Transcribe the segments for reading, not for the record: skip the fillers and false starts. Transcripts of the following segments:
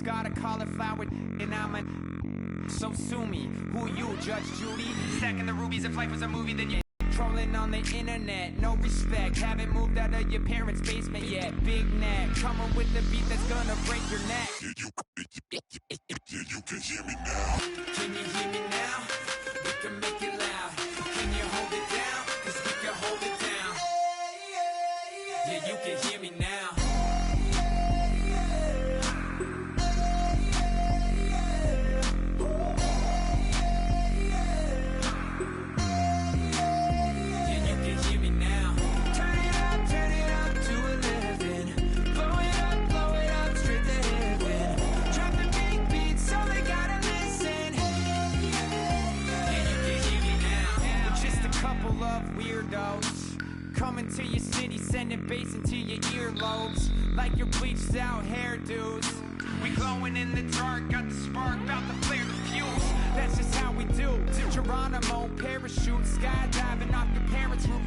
It's got a cauliflower, and I'm a... So sue me. Who you, Judge Judy? Stacking the rubies if life was a movie, then you... Trolling on the internet, no respect. Haven't moved out of your parents' basement yet. Big neck, coming with the beat that's gonna break your neck. You can hear me now. Can you hear me now? We can make it loud. Can you hold it down? 'Cause we can hold it down. Yeah, you can hear me now. Coming to your city, sending bass into your earlobes, like your bleached out hairdos. We glowing in the dark, got the spark, about to flare the fuse. That's just how we do. To Geronimo, parachute, skydiving off your parents' roof.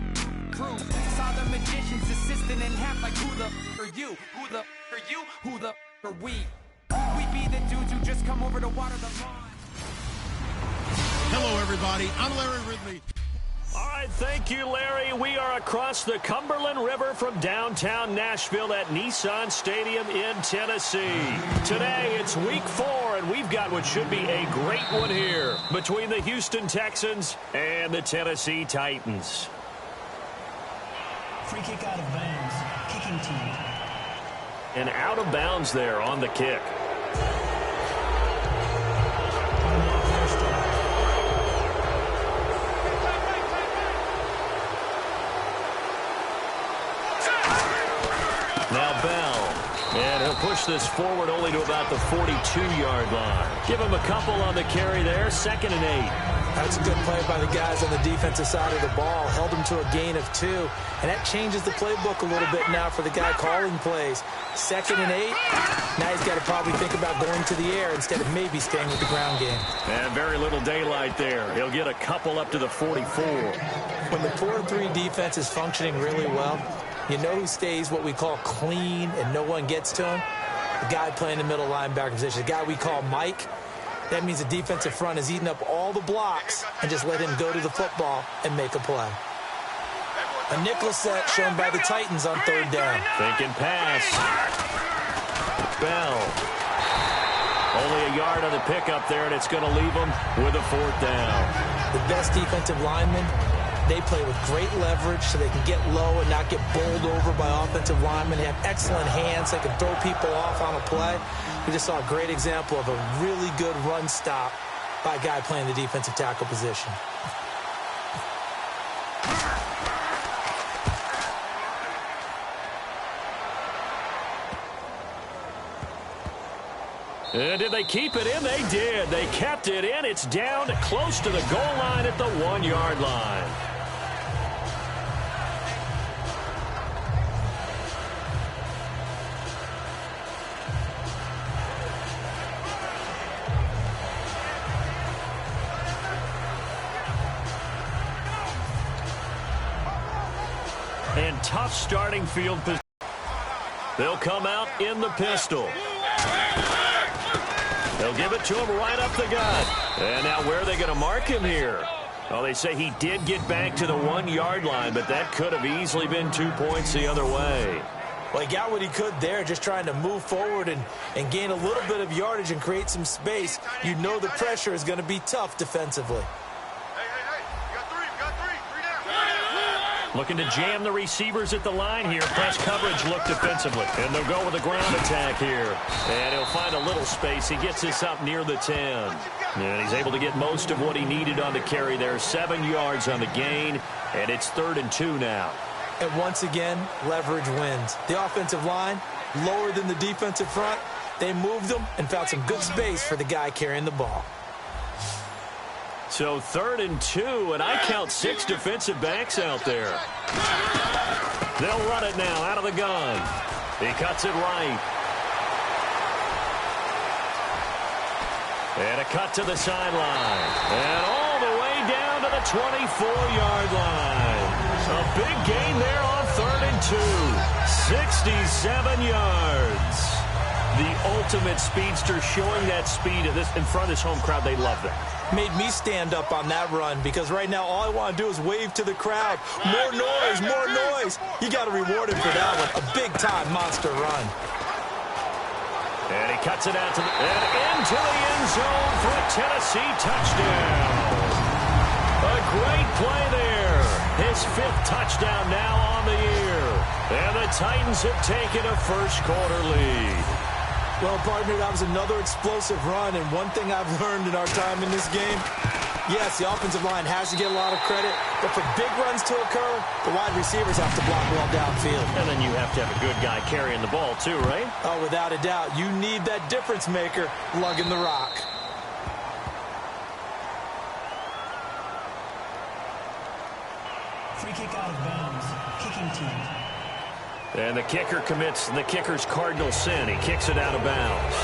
Saw the magician's assistant in half, like who the are you? Who the are you? Who the are we? We be the dudes who just come over to water the lawn. Hello, everybody. I'm Larry Ridley. All right, thank you, Larry. We are across the Cumberland River from downtown Nashville at Nissan Stadium in Tennessee. Today, it's week 4, and we've got what should be a great one here between the Houston Texans and the Tennessee Titans. Free kick out of bounds. Kicking team. And out of bounds there on the kick. Now Bell, and he'll push this forward only to about the 42-yard line. Give him a couple on the carry there, 2nd and 8. That's a good play by the guys on the defensive side of the ball. Held him to a gain of 2, and that changes the playbook a little bit now for the guy calling plays. 2nd and 8, now he's got to probably think about going to the air instead of maybe staying with the ground game. And very little daylight there. He'll get a couple up to the 44. When the 4-3 defense is functioning really well, you know who stays what we call clean and no one gets to him? The guy playing the middle linebacker position, the guy we call Mike. That means the defensive front is eating up all the blocks and just let him go to the football and make a play. A nickel set shown by the Titans on 3rd down. Thinking pass. Bell. Only a yard on the pickup there, and it's going to leave him with a 4th down. The best defensive linemen, they play with great leverage so they can get low and not get bowled over by offensive linemen. They have excellent hands. They can throw people off on a play. We just saw a great example of a really good run stop by a guy playing the defensive tackle position. And did they keep it in? They did. They kept it in. It's down close to the goal line at the 1-yard line. And tough starting field position. They'll come out in the pistol. They'll give it to him right up the gut. And now where are they going to mark him here? Well, they say he did get back to the 1-yard line, but that could have easily been 2 points the other way. Well, he got what he could there, just trying to move forward and gain a little bit of yardage and create some space. You know the pressure is going to be tough defensively. Looking to jam the receivers at the line here. Press coverage look defensively. And they'll go with a ground attack here. And he'll find a little space. He gets this up near the 10. And he's able to get most of what he needed on the carry there. 7 yards on the gain. And it's 3rd and 2 now. And once again, leverage wins. The offensive line, lower than the defensive front. They moved them and found some good space for the guy carrying the ball. So 3rd and 2, and I count 6 defensive backs out there. They'll run it now out of the gun. He cuts it right. And a cut to the sideline. And all the way down to the 24-yard line. A big gain there on 3rd and 2. 67 yards. The ultimate speedster, showing that speed in front of this home crowd. They love that. Made me stand up on that run because right now all I want to do is wave to the crowd. More noise, more noise. You got to reward him for that one. A big-time monster run. And he cuts it out and into the end zone for a Tennessee touchdown. A great play there. His 5th touchdown now on the year. And the Titans have taken a first-quarter lead. Well, partner, that was another explosive run, and one thing I've learned in our time in this game, yes, the offensive line has to get a lot of credit, but for big runs to occur, the wide receivers have to block well downfield. And then you have to have a good guy carrying the ball too, right? Oh, without a doubt. You need that difference maker lugging the rock. Free kick out of bounds. Kicking team. And the kicker commits the kicker's cardinal sin. He kicks it out of bounds.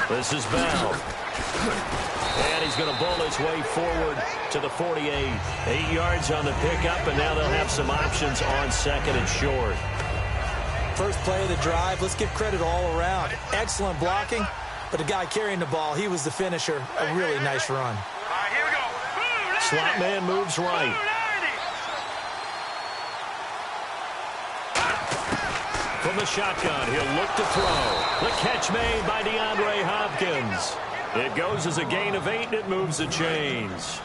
This is Bell. And he's going to bowl his way forward to the 48. 8 yards on the pickup, and now they'll have some options on second and short. First play of the drive, let's give credit all around. Excellent blocking, but the guy carrying the ball, he was the finisher. A really nice run. Here we go. Slot man moves right. From the shotgun, he'll look to throw. The catch made by DeAndre Hopkins. It goes as a gain of 8, and it moves the chains.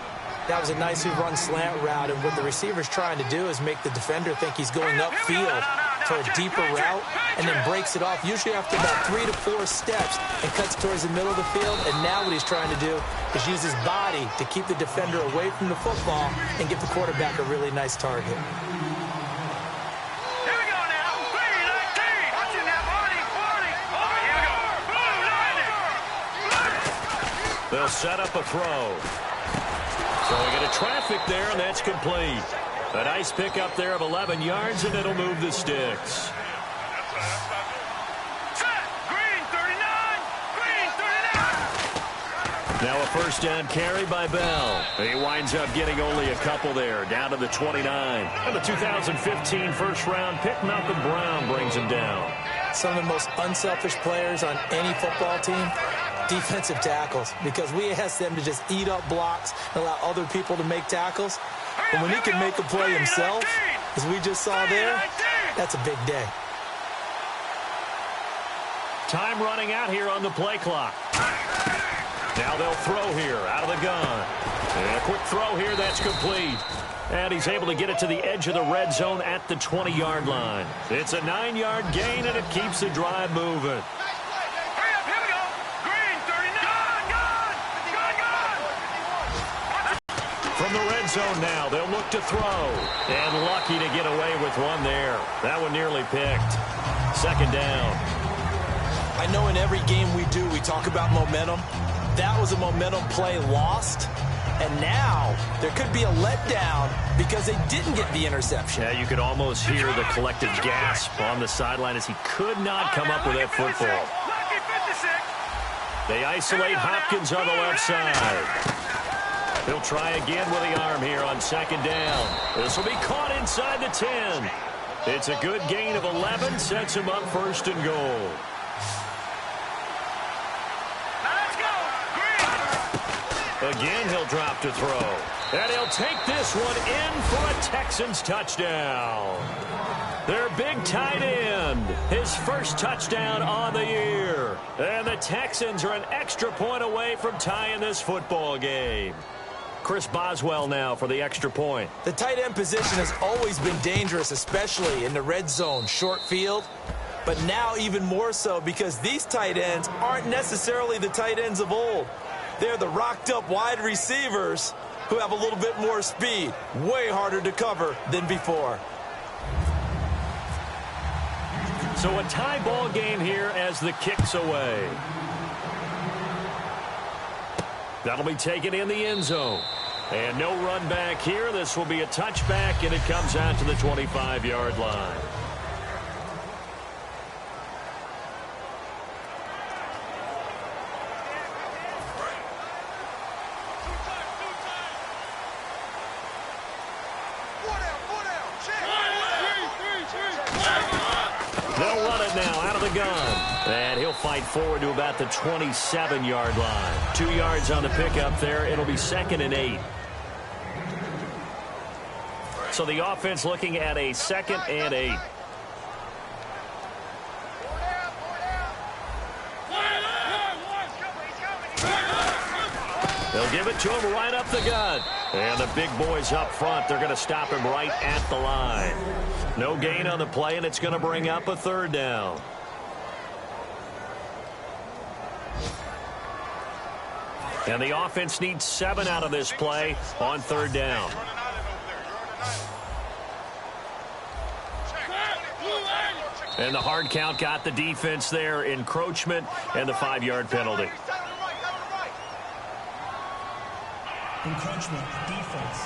That was a nicely run slant route, and what the receiver's trying to do is make the defender think he's going upfield to a deeper route, and then breaks it off, usually after about 3 to 4 steps, and cuts towards the middle of the field. And now what he's trying to do is use his body to keep the defender away from the football and give the quarterback a really nice target. They'll set up a throw. So we get a traffic there, and that's complete. A nice pickup there of 11 yards, and it'll move the sticks. Now a first down carry by Bell. He winds up getting only a couple there, down to the 29. And the 2015 first-round pick, Malcolm Brown, brings him down. Some of the most unselfish players on any football team, defensive tackles, because we ask them to just eat up blocks and allow other people to make tackles. But when he can make a play himself, as we just saw there, that's a big day. Time running out here on the play clock. Now they'll throw here out of the gun. And a quick throw here, that's complete. And he's able to get it to the edge of the red zone at the 20-yard line. It's a 9-yard gain, and it keeps the drive moving. From the red zone now, they'll look to throw. And lucky to get away with one there. That one nearly picked. Second down. I know in every game we do, we talk about momentum. That was a momentum play lost. And now there could be a letdown because they didn't get the interception. Yeah, you could almost hear the collective gasp on the sideline as he could not come up with that football. They isolate Hopkins on the left side. He'll try again with the arm here on second down. This will be caught inside the 10. It's a good gain of 11, sets him up first and goal. Again, he'll drop to throw. And he'll take this one in for a Texans touchdown. Their big tight end, his first touchdown on the year. And the Texans are an extra point away from tying this football game. Chris Boswell now for the extra point. The tight end position has always been dangerous, especially in the red zone, short field. But now even more so because these tight ends aren't necessarily the tight ends of old. They're the rocked-up wide receivers who have a little bit more speed. Way harder to cover than before. So a tie ball game here as the kick's away. That'll be taken in the end zone. And no run back here. This will be a touchback, and it comes out to the 25-yard line. the gun. And he'll fight forward to about the 27-yard line. 2 yards on the pickup there. It'll be 2nd and 8. So the offense looking at a 2nd and 8. They'll give it to him right up the gut. And the big boys up front, they're going to stop him right at the line. No gain on the play, and it's going to bring up a 3rd down. And the offense needs 7 out of this play on 3rd down. And the hard count got the defense there. Encroachment and the 5-yard penalty. Encroachment, defense.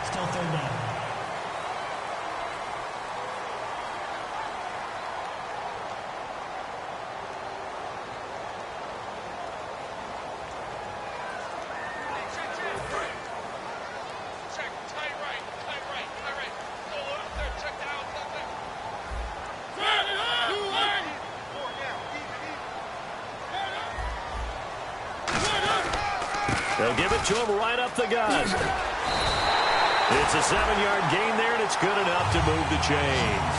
Still 3rd down. They'll give it to him right up the gut. It's a 7-yard gain there, and it's good enough to move the chains.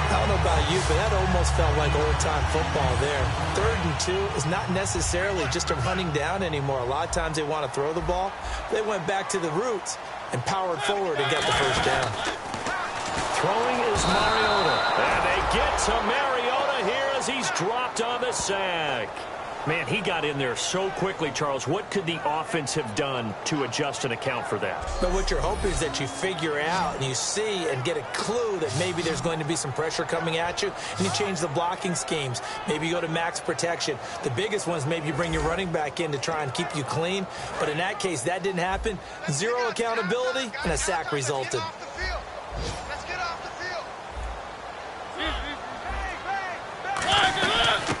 I don't know about you, but that almost felt like old-time football there. 3rd and 2 is not necessarily just a running down anymore. A lot of times they want to throw the ball. They went back to the roots and powered forward and got the 1st down. Throwing is Mariota. And they get to Mariota here as he's dropped on the sack. Man, he got in there so quickly, Charles. What could the offense have done to adjust and account for that? But what you're hoping is that you figure out and you see and get a clue that maybe there's going to be some pressure coming at you, and you change the blocking schemes. Maybe you go to max protection. The biggest one is maybe you bring your running back in to try and keep you clean. But in that case, that didn't happen. 0 accountability, and a sack resulted.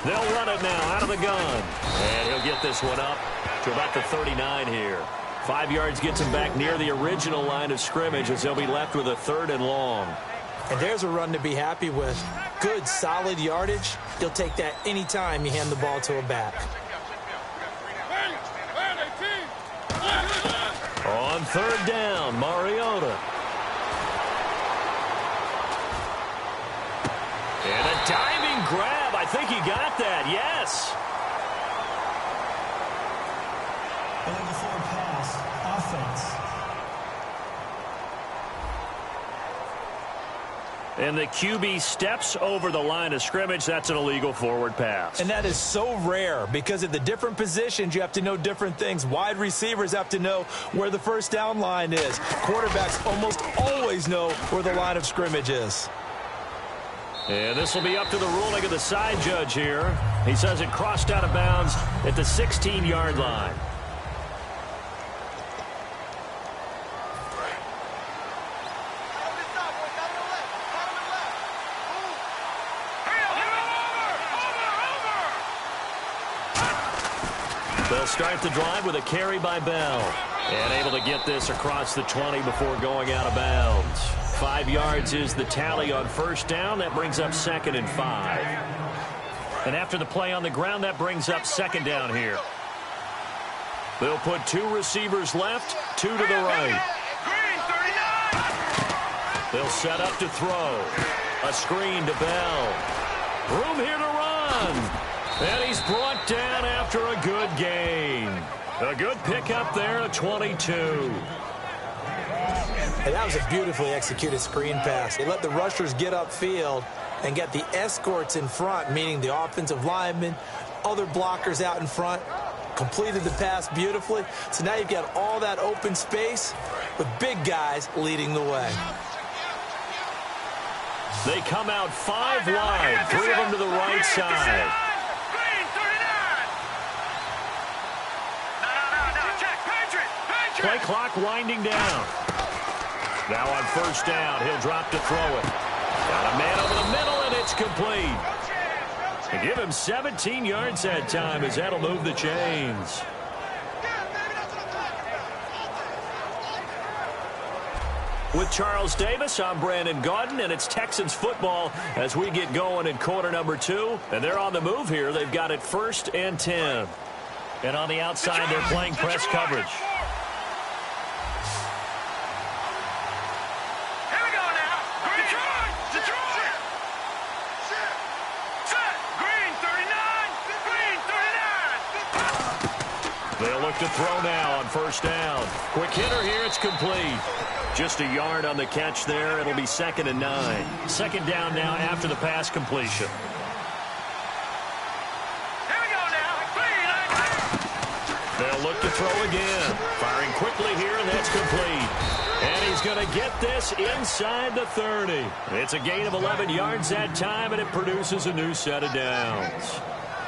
They'll run it now out of the gun. And he'll get this one up to about the 39 here. 5 yards gets him back near the original line of scrimmage as they'll be left with a 3rd and long. And there's a run to be happy with. Good, solid yardage. You'll take that any time you hand the ball to a back. On 3rd down, Mariota. And a diving grab. I think he got that, yes. Going forward pass, offense. And the QB steps over the line of scrimmage. That's an illegal forward pass. And that is so rare because at the different positions, you have to know different things. Wide receivers have to know where the 1st down line is. Quarterbacks almost always know where the line of scrimmage is. And this will be up to the ruling of the side judge here. He says it crossed out of bounds at the 16-yard line. They'll start the drive with a carry by Bell. And able to get this across the 20 before going out of bounds. 5 yards is the tally on 1st down. That brings up 2nd and 5. And after the play on the ground, that brings up 2nd down here. They'll put 2 receivers left, 2 to the right. They'll set up to throw. A screen to Bell. Room here to run. And he's brought down after a good gain. A good pickup there at 22. And that was a beautifully executed screen pass. They let the rushers get upfield and get the escorts in front, meaning the offensive linemen, other blockers out in front, completed the pass beautifully. So now you've got all that open space with big guys leading the way. They come out 5 wide, 3 of them to the right side. Play clock winding down. Now on 1st down, he'll drop to throw it. Got a man over the middle, and it's complete. And give him 17 yards that time, as that'll move the chains. With Charles Davis, I'm Brandon Gaudin, and it's Texans football as we get going in quarter number 2. And they're on the move here. They've got it 1st and 10. And on the outside, they're playing press coverage. Here we go now. Green. Detroit. Set. Green 39. Green 39. They'll look to throw now on 1st down. Quick hitter here. It's complete. Just a yard on the catch there. It'll be 2nd and 9. 2nd down now after the pass completion. Here we go now. They'll look to throw again. Firing quickly here, and that's complete. And he's going to get this inside the 30. It's a gain of 11 yards that time, and it produces a new set of downs.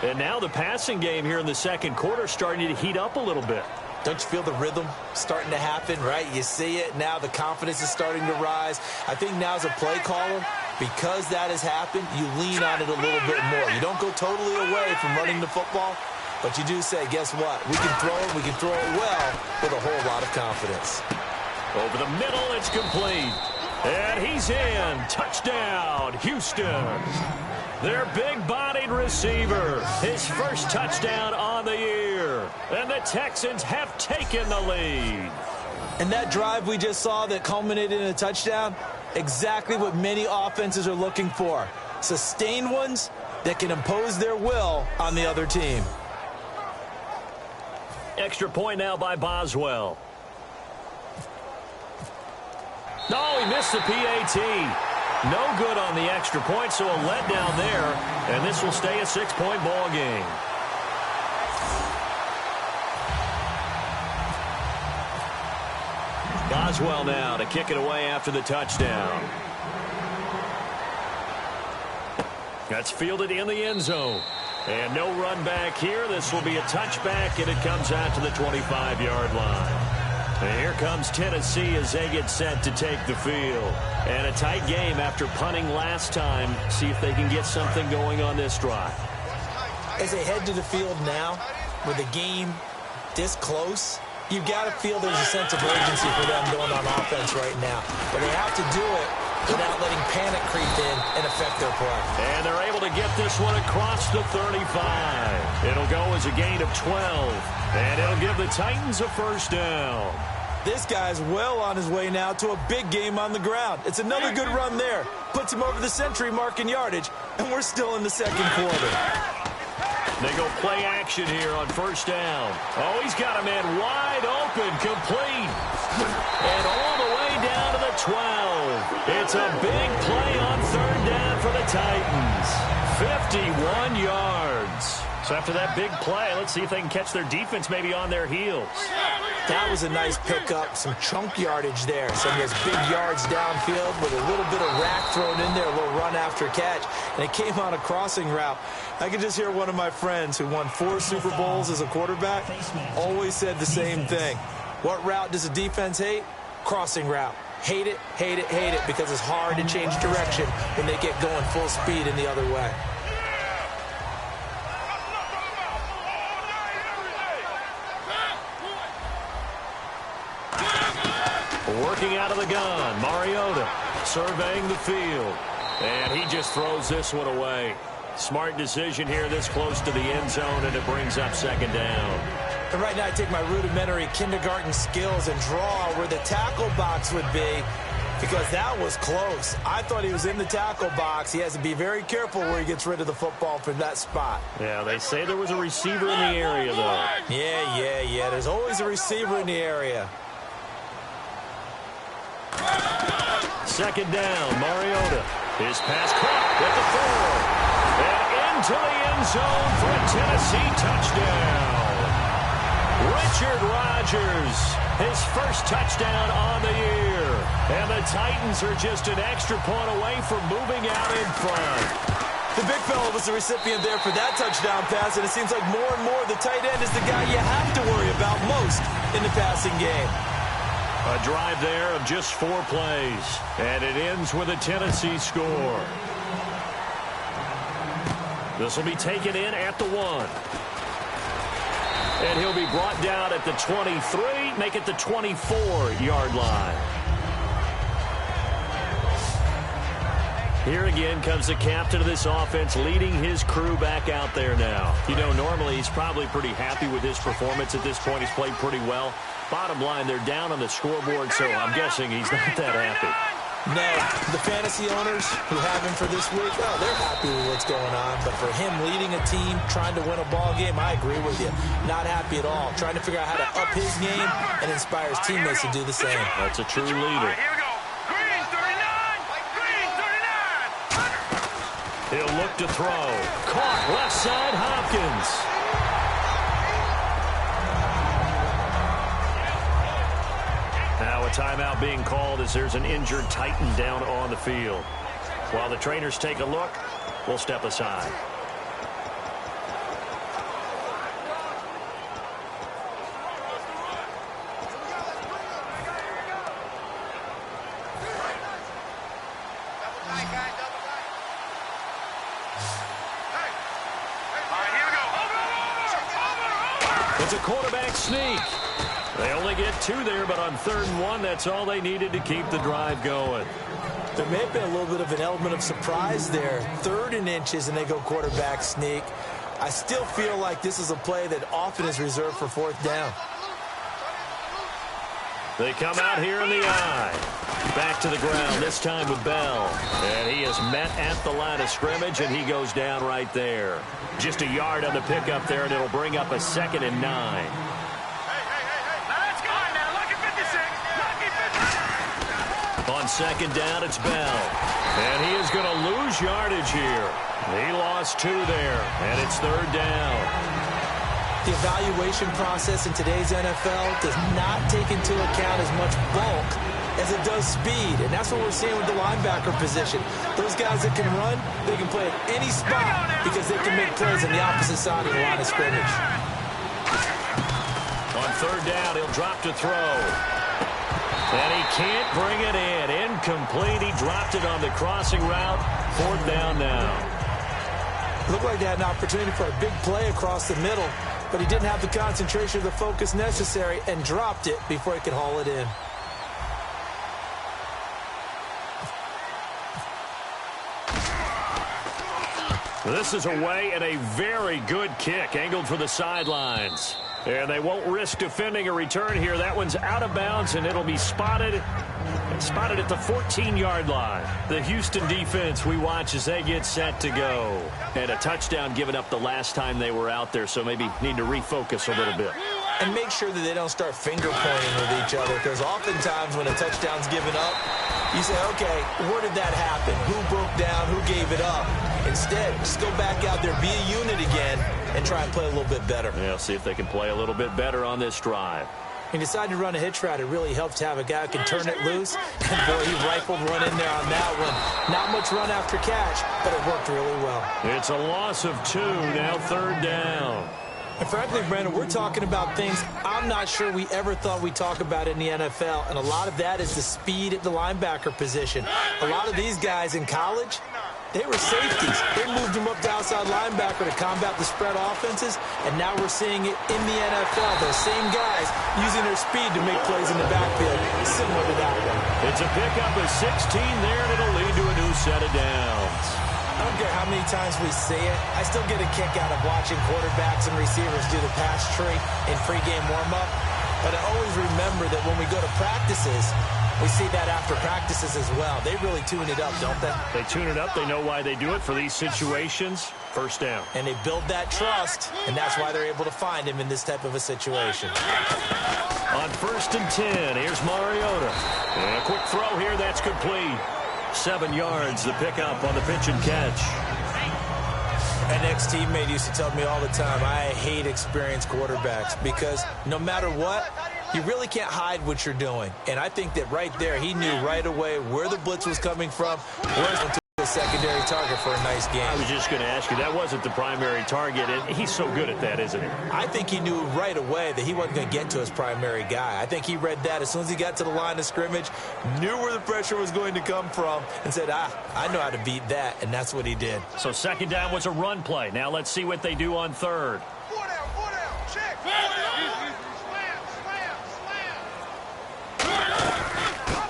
And now the passing game here in the 2nd quarter starting to heat up a little bit. Don't you feel the rhythm starting to happen, right? You see it now. The confidence is starting to rise. I think now as a play caller, because that has happened, you lean on it a little bit more. You don't go totally away from running the football, but you do say, guess what? We can throw it. We can throw it well with a whole lot of confidence. Over the middle, it's complete. And he's in. Touchdown, Houston. Their big-bodied receiver. His first touchdown on the year. And the Texans have taken the lead. And that drive we just saw that culminated in a touchdown, exactly what many offenses are looking for. Sustained ones that can impose their will on the other team. Extra point now by Boswell. No, he missed the PAT. No good on the extra point, so a letdown there. And this will stay a 6-point ball game. Boswell now to kick it away after the touchdown. That's fielded in the end zone. And no run back here. This will be a touchback, and it comes out to the 25-yard line. And here comes Tennessee as they get set to take the field. And a tight game after punting last time. See if they can get something going on this drive. As they head to the field now, with the game this close, you've got to feel there's a sense of urgency for them going on offense right now. But they have to do it without letting panic creep in and affect their play. And they're able to get this one across the 35. It'll go as a gain of 12. And it'll give the Titans a 1st down. This guy's well on his way now to a big game on the ground. It's another good run there. Puts him over the century mark in yardage, and we're still in the 2nd quarter. They go play action here on 1st down. Oh, he's got a man wide open, complete. And all the way down to the 12. It's a big play on 3rd down for the Titans. 51 yards. So after that big play, let's see if they can catch their defense maybe on their heels. That was a nice pickup, some chunk yardage there. Some of those big yards downfield with a little bit of rack thrown in there, a little run after catch. And it came on a crossing route. I could just hear one of my friends who won 4 Super Bowls as a quarterback always said the same thing. What route does a defense hate? Crossing route. Hate it, hate it, hate it, because it's hard to change direction when they get going full speed in the other way. Working out of the gun, Mariota surveying the field. And he just throws this one away. Smart decision here this close to the end zone, and it brings up 2nd down. And right now I take my rudimentary kindergarten skills and draw where the tackle box would be, because that was close. I thought he was in the tackle box. He has to be very careful where he gets rid of the football from that spot. Yeah, they say there was a receiver in the area, though. Yeah. There's always a receiver in the area. 2nd down, Mariota. His pass caught at the 4. And into the end zone for a Tennessee touchdown. Richard Rodgers, his first touchdown on the year. And the Titans are just an extra point away from moving out in front. The big fella was the recipient there for that touchdown pass, and it seems like more and more the tight end is the guy you have to worry about most in the passing game. A drive there of just 4 plays, and it ends with a Tennessee score. This will be taken in at the 1. And he'll be brought down at the 23, make it the 24-yard line. Here again comes the captain of this offense, leading his crew back out there now. You know, normally he's probably pretty happy with his performance at this point. He's played pretty well. Bottom line, they're down on the scoreboard, so I'm guessing he's not that happy. No, the fantasy owners who have him for this week, oh, they're happy with what's going on. But for him leading a team, trying to win a ball game, I agree with you. Not happy at all. Trying to figure out how to up his game and inspire his teammates to do the same. That's a true leader. Here we go. Green 39. Green 39. He'll look to throw. Caught left side, Hopkins. Now a timeout being called as there's an injured Titan down on the field. While the trainers take a look, we'll step aside. It's a quarterback sneak. They only get 2 there, but on 3rd and 1, that's all they needed to keep the drive going. There may have been a little bit of an element of surprise there. 3rd and inches, and they go quarterback sneak. I still feel like this is a play that often is reserved for 4th down. They come out here in the eye. Back to the ground, this time with Bell. And he is met at the line of scrimmage, and he goes down right there. Just a yard on the pickup there, and it'll bring up a 2nd and 9. On 2nd down, it's Bell. And he is going to lose yardage here. He lost 2 there, and it's 3rd down. The evaluation process in today's NFL does not take into account as much bulk as it does speed, and that's what we're seeing with the linebacker position. Those guys that can run, they can play at any spot because they can make plays on the opposite side of the line of scrimmage. On 3rd down, he'll drop to throw. And he can't bring it in. Incomplete. He dropped it on the crossing route. 4th down now. Looked like they had an opportunity for a big play across the middle, but he didn't have the concentration or the focus necessary and dropped it before he could haul it in. This is away and a very good kick angled for the sidelines. And they won't risk defending a return here. That one's out of bounds, and it'll be spotted at the 14-yard line. The Houston defense we watch as they get set to go. And a touchdown given up the last time they were out there, so maybe need to refocus a little bit. And make sure that they don't start finger-pointing with each other, because oftentimes when a touchdown's given up, you say, okay, where did that happen? Who broke down? Who gave it up? Instead, just go back out there, be a unit again, and try and play a little bit better. Yeah, see if they can play a little bit better on this drive. He decided to run a hitch route. It really helps to have a guy who can turn it loose. And, boy, he rifled one in there on that one. Not much run after catch, but it worked really well. It's a loss of 2, now 3rd down. And frankly, Brandon, we're talking about things I'm not sure we ever thought we'd talk about in the NFL, and a lot of that is the speed at the linebacker position. A lot of these guys in college, they were safeties. They moved them up to outside linebacker to combat the spread offenses, and now we're seeing it in the NFL. Those same guys using their speed to make plays in the backfield, similar to that one. It's a pickup of 16 there, and it'll lead to a new set of downs. I don't care how many times we see it. I still get a kick out of watching quarterbacks and receivers do the pass tree in pregame warm-up. But I always remember that when we go to practices, we see that after practices as well. They really tune it up, don't they? They tune it up. They know why they do it for these situations. 1st down. And they build that trust, and that's why they're able to find him in this type of a situation. On 1st and 10, here's Mariota. And a quick throw here, that's complete. 7 yards, the pickup on the pitch and catch. An ex-teammate used to tell me all the time, I hate experienced quarterbacks because no matter what, you really can't hide what you're doing. And I think that right there, he knew right away where the blitz was coming from, where it was a secondary target for a nice game. I was just going to ask you, that wasn't the primary target, and he's so good at that, isn't he? I think he knew right away that he wasn't going to get to his primary guy. I think he read that as soon as he got to the line of scrimmage, knew where the pressure was going to come from, and said, I know how to beat that, and that's what he did. So 2nd down was a run play. Now let's see what they do on 3rd. Check.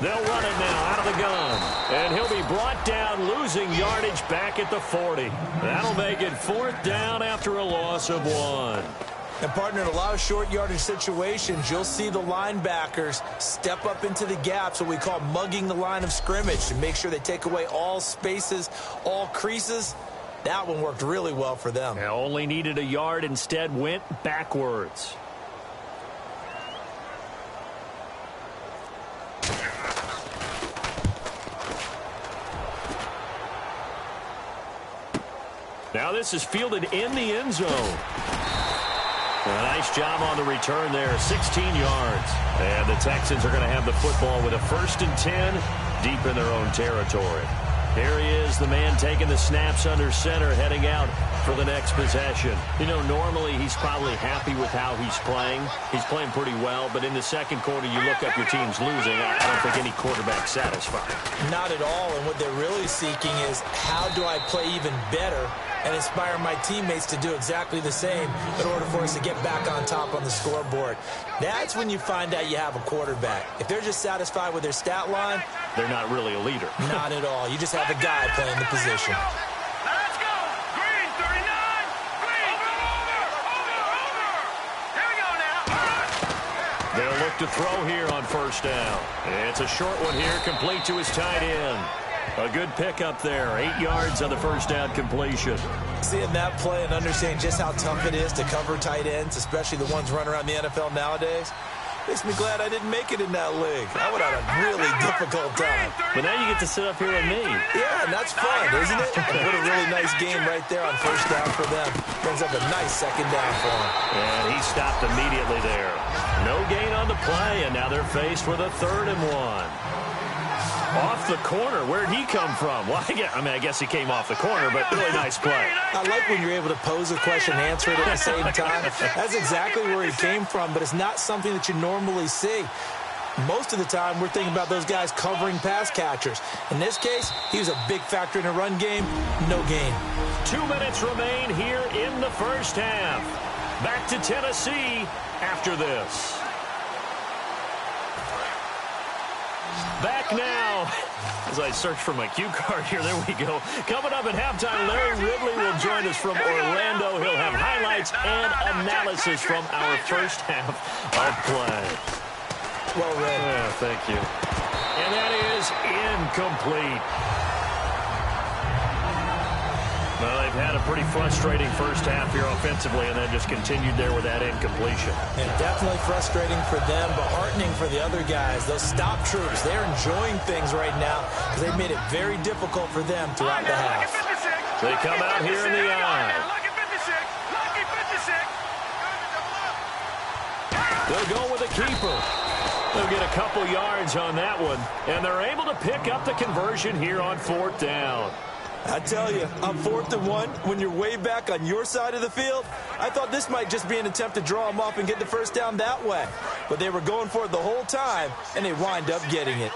They'll run it now out out of the gun. And he'll be brought down, losing yardage back at the 40. That'll make it 4th down after a loss of 1. And, partner, in a lot of short yardage situations, you'll see the linebackers step up into the gaps, what we call mugging the line of scrimmage, to make sure they take away all spaces, all creases. That one worked really well for them. They only needed a yard, instead went backwards. Now this is fielded in the end zone. A nice job on the return there, 16 yards. And the Texans are going to have the football with a 1st and 10 deep in their own territory. Here he is, the man taking the snaps under center, heading out for the next possession. You know, normally he's probably happy with how he's playing. He's playing pretty well, but in the second quarter, you look up, your team's losing. I don't think any quarterback's satisfied. Not at all, and what they're really seeking is, how do I play even better and inspire my teammates to do exactly the same in order for us to get back on top on the scoreboard. That's when you find out you have a quarterback. If they're just satisfied with their stat line, they're not really a leader. Not at all. You just have a guy playing the position. Let's go! Green, 39! Green! Over! Here we go now! They'll look to throw here on 1st down. It's a short one here, complete to his tight end. A good pickup there, 8 yards on the 1st down completion. Seeing that play and understanding just how tough it is to cover tight ends, especially the ones running around the NFL nowadays, makes me glad I didn't make it in that league. I would have a really difficult time. But now you get to sit up here with me. Yeah, and that's fun, isn't it? And what a really nice game right there on 1st down for them. Brings up a nice 2nd down for them. And he stopped immediately there. No gain on the play, and now they're faced with a 3rd and 1. Off the corner. Where'd he come from? Well, I guess he came off the corner, but really nice play. I like when you're able to pose a question and answer it at the same time. That's exactly where he came from, but it's not something that you normally see. Most of the time, we're thinking about those guys covering pass catchers. In this case, he was a big factor in the run game. No gain. 2 minutes remain here in the 1st half. Back to Tennessee after this. Back now, as I search for my cue card here, there we go. Coming up at halftime, Larry Ridley will join us from Orlando. He'll have highlights and analysis from our 1st half of play. Well read. Yeah, thank you. And that is incomplete. Well, they've had a pretty frustrating 1st half here offensively, and then just continued there with that incompletion. And definitely frustrating for them, but heartening for the other guys. Those stop troops, they're enjoying things right now because they've made it very difficult for them throughout the half. They come out here in the eye. They'll go with a keeper. They'll get a couple yards on that one, and they're able to pick up the conversion here on 4th down. I tell you, on 4th and 1, when you're way back on your side of the field, I thought this might just be an attempt to draw them off and get the 1st down that way. But they were going for it the whole time, and they wind up getting it.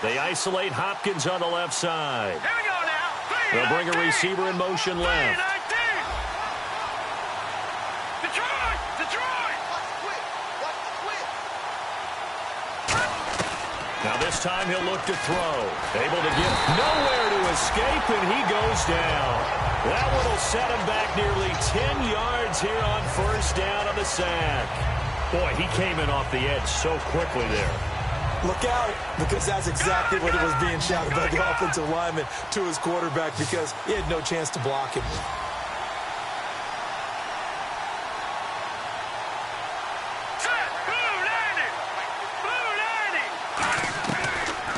They isolate Hopkins on the left side. They'll bring a receiver in motion left. Now this time he'll look to throw. Able to get nowhere to escape, and he goes down. That one will set him back nearly 10 yards here on 1st down on the sack. Boy, he came in off the edge so quickly there. Look out, because that's exactly what it was being shouted by the offensive lineman to his quarterback, because he had no chance to block him.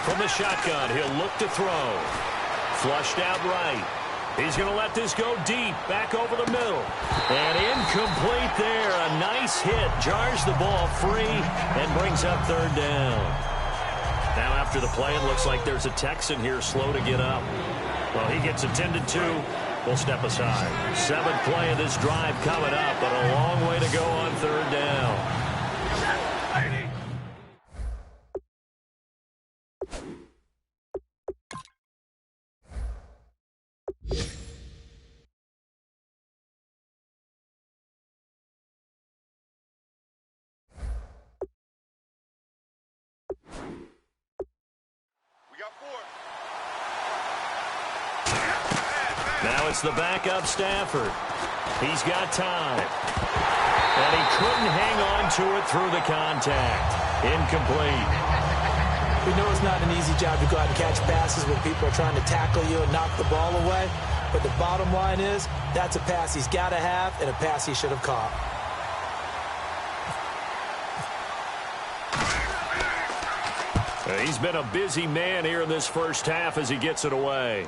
From the shotgun, he'll look to throw. Flushed out right. He's going to let this go deep, back over the middle. And incomplete there. A nice hit. Jars the ball free and brings up 3rd down. Now after the play, it looks like there's a Texan here slow to get up. Well, he gets attended to. We'll step aside. 7th play of this drive coming up, but a long way to go on 3rd down. It's the backup Stafford. He's got time. And he couldn't hang on to it through the contact. Incomplete. We know it's not an easy job to go out and catch passes when people are trying to tackle you and knock the ball away. But the bottom line is, that's a pass he's got to have and a pass he should have caught. He's been a busy man here in this first half as he gets it away.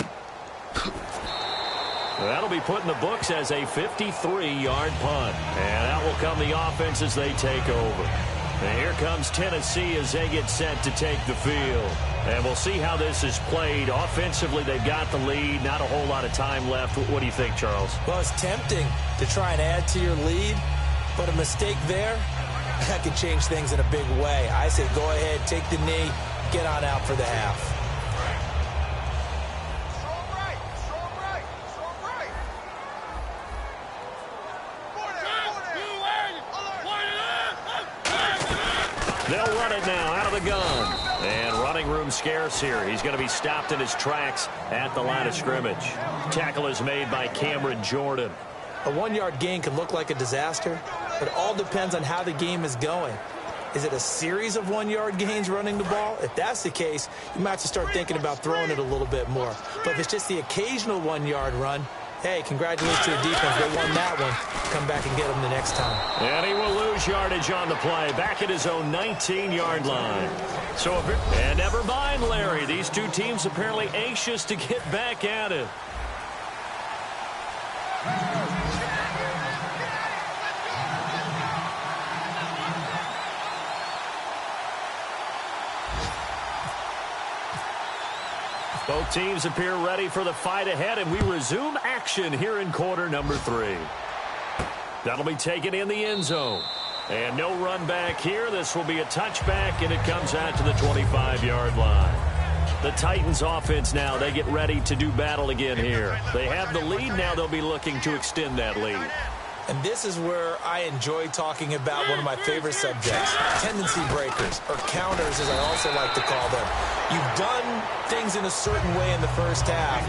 That'll be put in the books as a 53-yard punt. And that will come the offense as they take over. And here comes Tennessee as they get set to take the field. And we'll see how this is played. Offensively, they've got the lead. Not a whole lot of time left. What do you think, Charles? Well, it's tempting to try and add to your lead, but a mistake there, that could change things in a big way. I say go ahead, take the knee, get on out for the half. They'll run it now out of the gun. And running room scarce here. He's going to be stopped in his tracks at the line of scrimmage. Tackle is made by Cameron Jordan. A 1-yard gain can look like a disaster, but it all depends on how the game is going. Is it a series of 1-yard gains running the ball? If that's the case, you might have to start thinking about throwing it a little bit more. But if it's just the occasional 1-yard run, hey, congratulations to the defense. They won that one. Come back and get them the next time. And he will lose yardage on the play, back at his own 19-yard line. And never mind, Larry. These two teams apparently anxious to get back at it. Both teams appear ready for the fight ahead, and we resume action here in quarter number 3. That'll be taken in the end zone. And no run back here. This will be a touchback, and it comes out to the 25-yard line. The Titans offense now, they get ready to do battle again here. They have the lead. Now they'll be looking to extend that lead. And this is where I enjoy talking about one of my favorite subjects, tendency breakers, or counters as I also like to call them. You've done things in a certain way in the first half,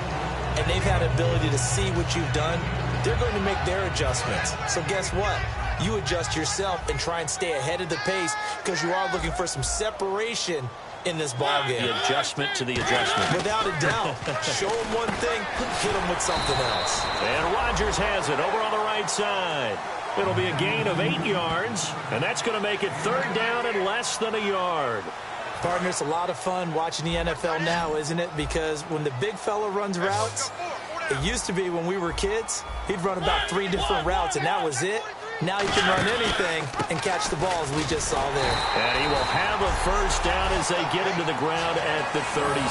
and they've had the ability to see what you've done. They're going to make their adjustments. So guess what? You adjust yourself and try and stay ahead of the pace because you are looking for some separation in this ballgame. The adjustment to the adjustment. Without a doubt. Show them one thing, hit them with something else. And Rodgers has it over on the right side. It'll be a gain of 8 yards, and that's going to make it 3rd down and less than a yard. Partner, it's a lot of fun watching the NFL now, isn't it? Because when the big fella runs routes, it used to be when we were kids, he'd run about 3 different routes, and that was it. Now he can run anything and catch the balls we just saw there. And he will have a 1st down as they get him to the ground at the 37.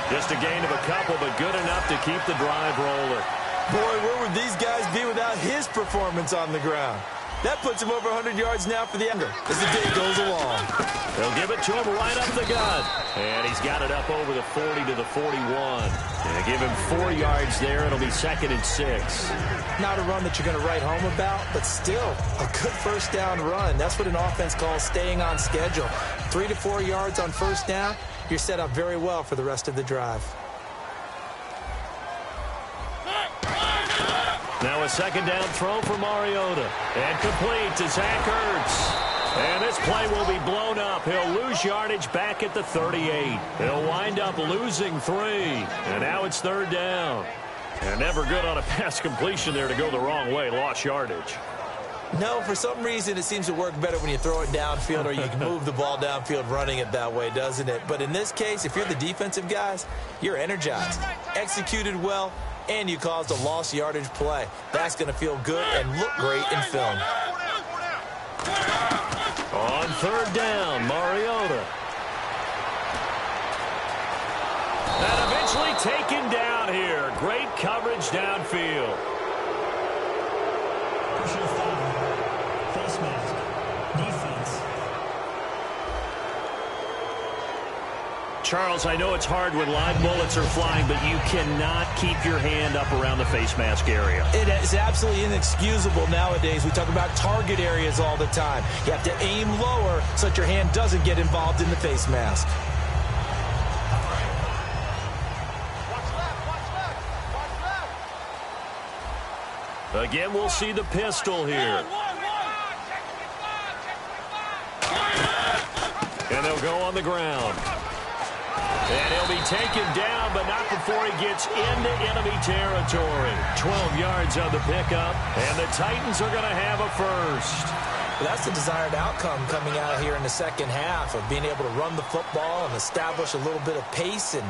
Just a gain of a couple, but good enough to keep the drive rolling. Boy, where would these guys be without his performance on the ground? That puts him over 100 yards now for the ender as the day goes along. They'll give it to him right up the gut. And he's got it up over the 40 to the 41. And they give him 4 yards there. It'll be 2nd and 6. Not a run that you're going to write home about, but still a good 1st down run. That's what an offense calls staying on schedule. 3 to 4 yards on 1st down, you're set up very well for the rest of the drive. Now a 2nd down throw for Mariota. And complete to Zach Ertz. And this play will be blown up. He'll lose yardage back at the 38. He'll wind up losing 3. And now it's 3rd down. And never good on a pass completion there to go the wrong way. Lost yardage. No, for some reason it seems to work better when you throw it downfield or you can move the ball downfield running it that way, doesn't it? But in this case, if you're the defensive guys, you're energized, executed well, and you caused a lost yardage play. That's going to feel good and look great in film. On 3rd down, Mariota. And eventually taken down here. Great coverage downfield. Personal foul. Face mask. Defense. Charles, I know it's hard when live bullets are flying, but you cannot keep your hand up around the face mask area. It is absolutely inexcusable nowadays. We talk about target areas all the time. You have to aim lower so that your hand doesn't get involved in the face mask. Again, we'll see the pistol here. And they'll go on the ground. And he'll be taken down, but not before he gets into enemy territory. 12 yards on the pickup, and the Titans are going to have a first. Well, that's the desired outcome coming out here in the second half of being able to run the football and establish a little bit of pace and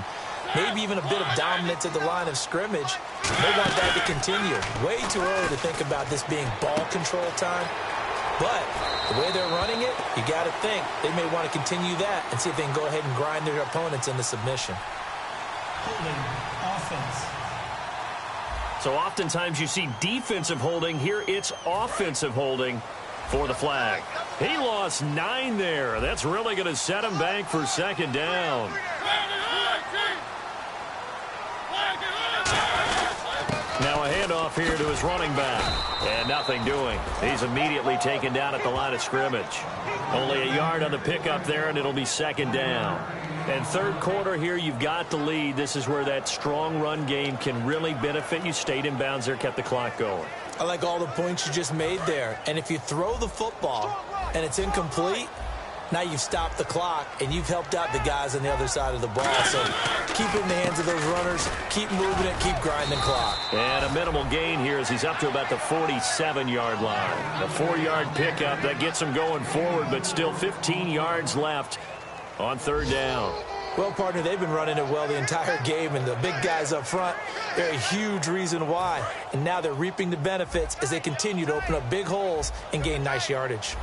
maybe even a bit of dominance at the line of scrimmage. They want that to continue. Way too early to think about this being ball control time. But the way they're running it, you got to think they may want to continue that and see if they can go ahead and grind their opponents into submission. Holding offense. So oftentimes you see defensive holding. Here it's offensive holding for the flag. He lost 9 there. That's really going to set him back for second down. Now a handoff here to his running back. And nothing doing. He's immediately taken down at the line of scrimmage. Only a yard on the pickup there, and it'll be second down. And third quarter here, you've got the lead. This is where that strong run game can really benefit you. Stayed in bounds there, kept the clock going. I like all the points you just made there. And if you throw the football and it's incomplete, now you've stopped the clock and you've helped out the guys on the other side of the ball. So keep it in the hands of those runners. Keep moving it. Keep grinding clock. And a minimal gain here as he's up to about the 47-yard line. A 4-yard pickup that gets him going forward, but still 15 yards left on third down. Well, partner, they've been running it well the entire game, and the big guys up front, they're a huge reason why. And now they're reaping the benefits as they continue to open up big holes and gain nice yardage.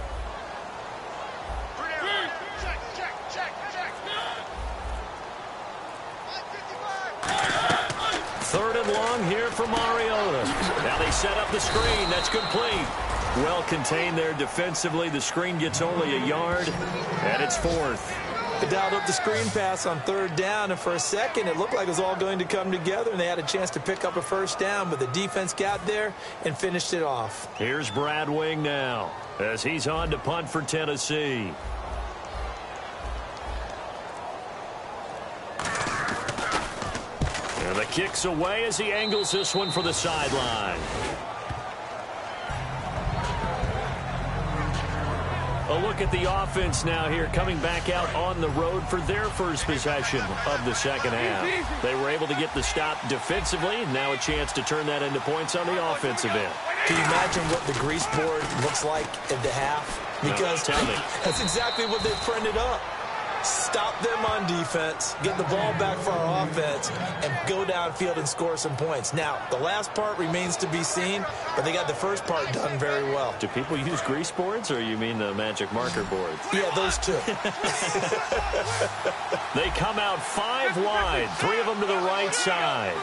Third and long here for Mariota. Now they set up the screen. That's complete. Well contained there defensively. The screen gets only a yard, and it's fourth. They dialed up the screen pass on third down, and for a second it looked like it was all going to come together, and they had a chance to pick up a first down, but the defense got there and finished it off. Here's Brad Wing now as he's on to punt for Tennessee. And the kick's away as he angles this one for the sideline. A look at the offense now here, coming back out on the road for their first possession of the second half. They were able to get the stop defensively, and now a chance to turn that into points on the offensive end. Can you imagine what the grease board looks like at the half? Because that's exactly what they printed up. Stop them on defense, get the ball back for our offense, and go downfield and score some points. Now, the last part remains to be seen, but they got the first part done very well. Do people use grease boards, or you mean the magic marker boards? Yeah, those two. They come out 5 wide, 3 of them to the right side.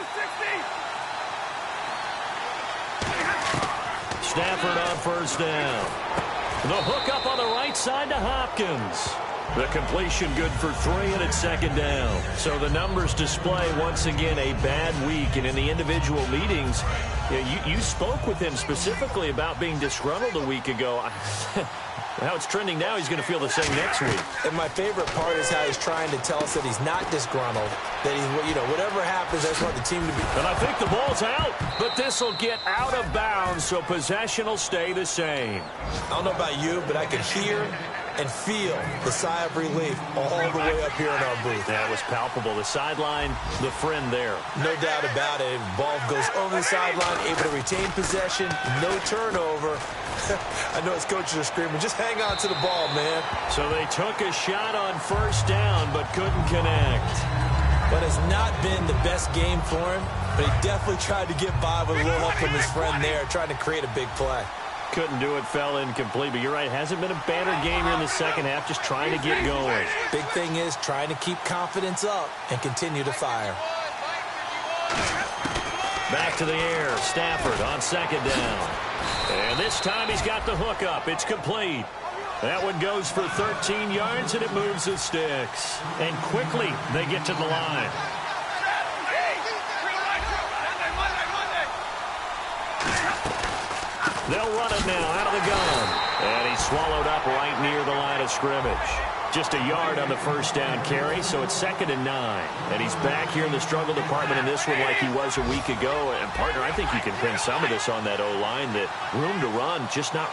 Stafford on first down. The hook up on the right side to Hopkins. The completion good for 3, and it's second down. So the numbers display, once again, a bad week. And in the individual meetings, you spoke with him specifically about being disgruntled a week ago. How it's trending now, he's going to feel the same next week. And my favorite part is how he's trying to tell us that he's not disgruntled, that he's, whatever happens, I just want the team to be. And I think the ball's out, but this will get out of bounds, so possession will stay the same. I don't know about you, but I can hear and feel the sigh of relief all the way up here in our booth. That was palpable. The sideline, the friend there. No doubt about it. Ball goes over the sideline, able to retain possession, no turnover. I know his coaches are screaming, just hang on to the ball, man. So they took a shot on first down, but couldn't connect. But it's not been the best game for him, but he definitely tried to get by with a little help from his friend there, trying to create a big play. Couldn't do it, fell incomplete. But you're right, hasn't been a banner game here in the second half, just trying to get going. Big thing is trying to keep confidence up and continue to fire. Back to the air, Stafford on second down. And this time he's got the hook up. It's complete. That one goes for 13 yards, and it moves the sticks. And quickly they get to the line. They'll run it now out of the gun. And he's swallowed up right near the line of scrimmage. Just a yard on the first down carry, so it's 2nd and 9. And he's back here in the struggle department in this one like he was a week ago. And, partner, I think you can pin some of this on that O-line, that room to run just not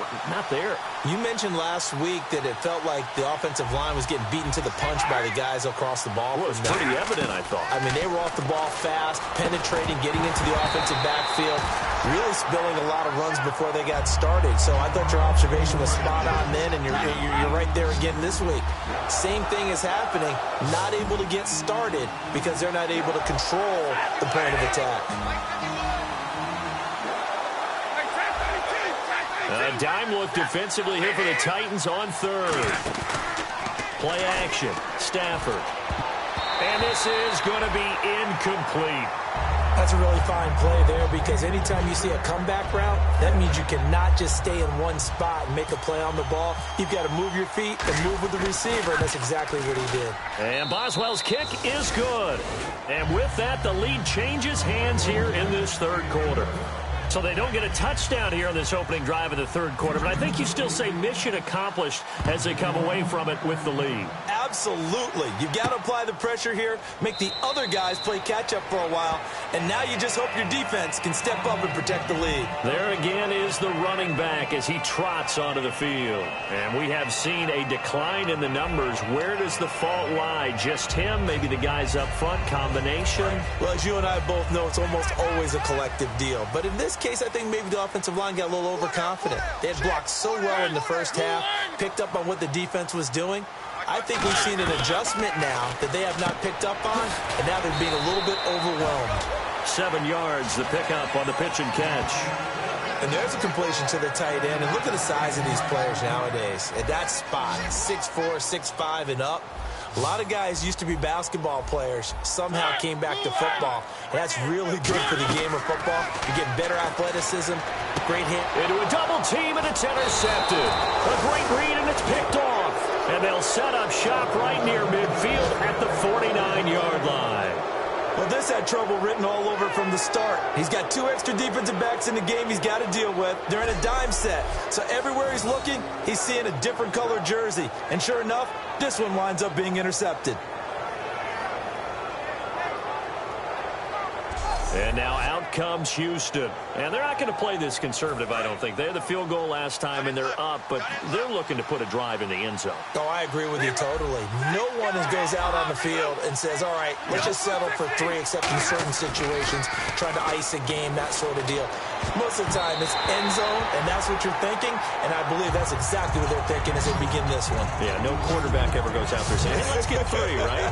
there. You mentioned last week that it felt like the offensive line was getting beaten to the punch by the guys across the ball. Well, it was pretty evident, I thought. I mean, they were off the ball fast, penetrating, getting into the offensive backfield, really spilling a lot of runs before they got started. So I thought your observation was spot on then, and you're right there again this week. Same thing is happening, not able to get started because they're not able to control the point of attack. A dime look defensively here for the Titans on 3rd. Play action. Stafford. And this is going to be incomplete. That's a really fine play there, because anytime you see a comeback route, that means you cannot just stay in one spot and make a play on the ball. You've got to move your feet and move with the receiver, and that's exactly what he did. And Boswell's kick is good. And with that, the lead changes hands here in this 3rd quarter. So they don't get a touchdown here on this opening drive in the 3rd quarter, but I think you still say mission accomplished as they come away from it with the lead. Absolutely. You've got to apply the pressure here, make the other guys play catch-up for a while, and now you just hope your defense can step up and protect the lead. There again is the running back as he trots onto the field. And we have seen a decline in the numbers. Where does the fault lie? Just him? Maybe the guys up front? Combination? Well, as you and I both know, it's almost always a collective deal. But in this case, I think maybe the offensive line got a little overconfident. They had blocked so well in the first half, picked up on what the defense was doing. I think we've seen an adjustment now that they have not picked up on, and now they're being a little bit overwhelmed. 7 yards, the pickup on the pitch and catch. And there's a completion to the tight end. And look at the size of these players nowadays. At that spot, 6'4", 6'5", and up. A lot of guys used to be basketball players, somehow came back to football. And that's really good for the game of football. You get better athleticism, great hit. Into a double team, and it's intercepted. A great read, and it's picked off. And they'll set up shop right near midfield at the 49-yard line. Well, this had trouble written all over from the start. He's got 2 extra defensive backs in the game he's got to deal with. They're in a dime set. So everywhere he's looking, he's seeing a different color jersey. And sure enough, this one winds up being intercepted. And now out comes Houston. And they're not going to play this conservative, I don't think. They had the field goal last time, and they're up, but they're looking to put a drive in the end zone. Oh, I agree with you totally. No one goes out on the field and says, all right, let's just settle for 3, except in certain situations, try to ice a game, that sort of deal. Most of the time, it's end zone, and that's what you're thinking, and I believe that's exactly what they're thinking as they begin this one. Yeah, no quarterback ever goes out there saying, hey, let's get 3, right?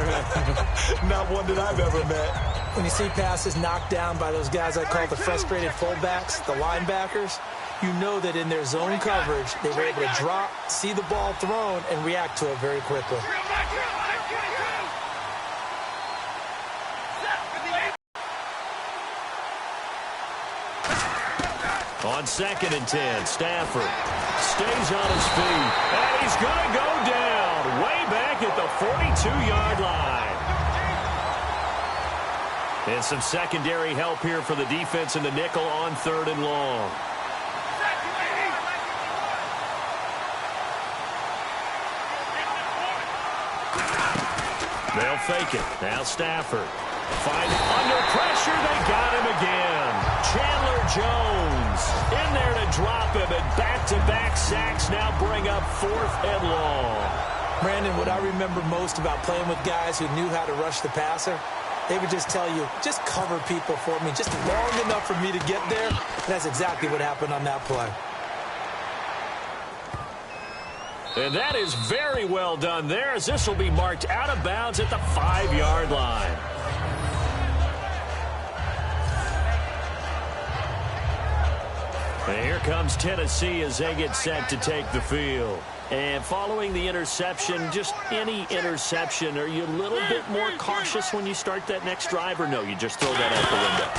Not one that I've ever met. When you see passes knocked down by those guys I call the frustrated fullbacks, the linebackers, you know that in their zone coverage, they were able to drop, see the ball thrown, and react to it very quickly. On 2nd and 10, Stafford stays on his feet, and he's going to go down way back at the 42-yard line. And some secondary help here for the defense in the nickel on 3rd and long. They'll fake it. Now Stafford. Find under pressure. They got him again. Chandler Jones in there to drop him, and back-to-back sacks now bring up 4th and long. Brandon, what I remember most about playing with guys who knew how to rush the passer, they would just tell you, just cover people for me, just long enough for me to get there. And that's exactly what happened on that play. And that is very well done there, as this will be marked out of bounds at the 5-yard line. And here comes Tennessee as they get set to take the field. And following the interception, just any interception, are you a little bit more cautious when you start that next drive, or no, you just throw that out the window?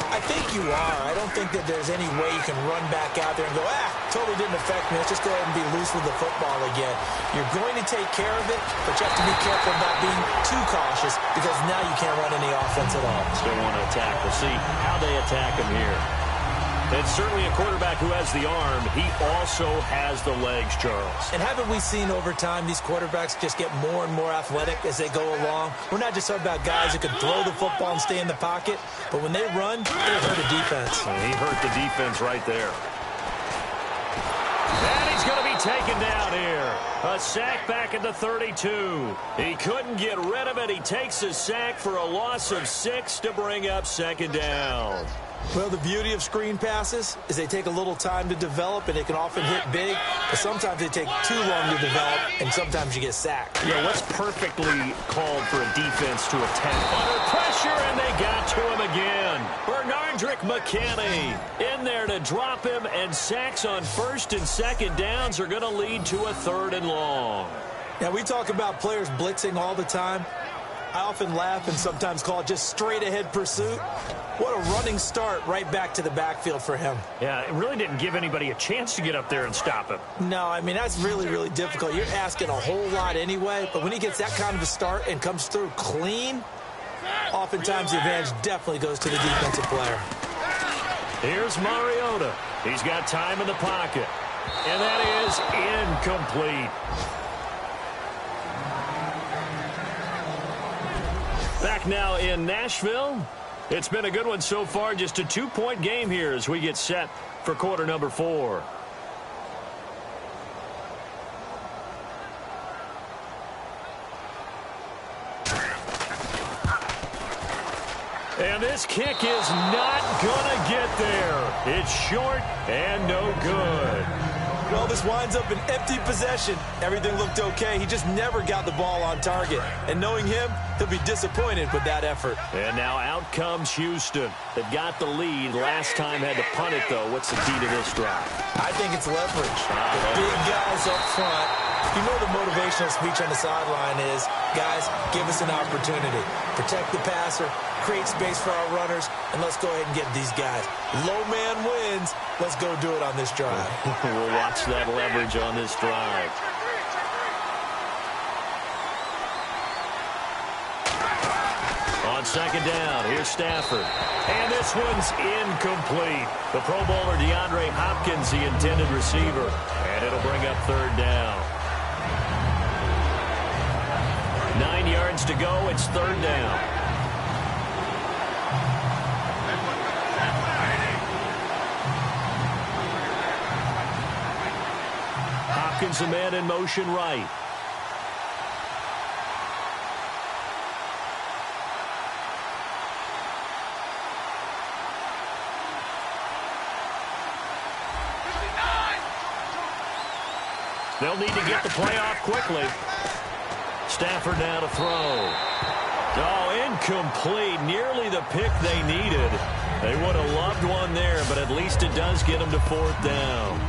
I think you are. I don't think that there's any way you can run back out there and go, totally didn't affect me. Let's just go ahead and be loose with the football again. You're going to take care of it, but you have to be careful about being too cautious, because now you can't run any offense at all. Still want to attack. We'll see how they attack him here. And certainly a quarterback who has the arm, he also has the legs, Charles. And haven't we seen over time these quarterbacks just get more and more athletic as they go along? We're not just talking about guys who can throw the football and stay in the pocket, but when they run, they hurt the defense. He hurt the defense right there. And he's going to be taken down here. A sack back at the 32. He couldn't get rid of it. He takes a sack for a loss of 6 to bring up second down. Well, the beauty of screen passes is they take a little time to develop, and they can often hit big, but sometimes they take too long to develop, and sometimes you get sacked. Yeah, what's perfectly called for a defense to attack? Under pressure, and they got to him again. Bernardrick McKinney in there to drop him, and sacks on first and second downs are going to lead to a 3rd and long. Now, we talk about players blitzing all the time. I often laugh and sometimes call it just straight-ahead pursuit. What a running start right back to the backfield for him. Yeah, it really didn't give anybody a chance to get up there and stop him. No, I mean, that's really, really difficult. You're asking a whole lot anyway, but when he gets that kind of a start and comes through clean, oftentimes the advantage definitely goes to the defensive player. Here's Mariota. He's got time in the pocket. And that is incomplete. Back now in Nashville. It's been a good one so far. Just a 2-point game here as we get set for quarter number 4. And this kick is not going to get there. It's short and no good. Well, this winds up an empty possession. Everything looked okay. He just never got the ball on target. And knowing him, he'll be disappointed with that effort. And now out comes Houston. They've got the lead. Last time had to punt it, though. What's the key to this drive? I think it's leverage. The big guys up front. You know the motivational speech on the sideline is, guys, give us an opportunity. Protect the passer, create space for our runners, and let's go ahead and get these guys. Low man wins. Let's go do it on this drive. We'll watch that leverage on this drive. On second down, here's Stafford. And this one's incomplete. The Pro Bowler DeAndre Hopkins, the intended receiver. And it'll bring up 3rd down. 9 yards to go. It's 3rd down. Hopkins, a man in motion right. They'll need to get the play off quickly. Stafford now to throw. Oh, incomplete. Nearly the pick they needed. They would have loved one there, but at least it does get them to 4th down.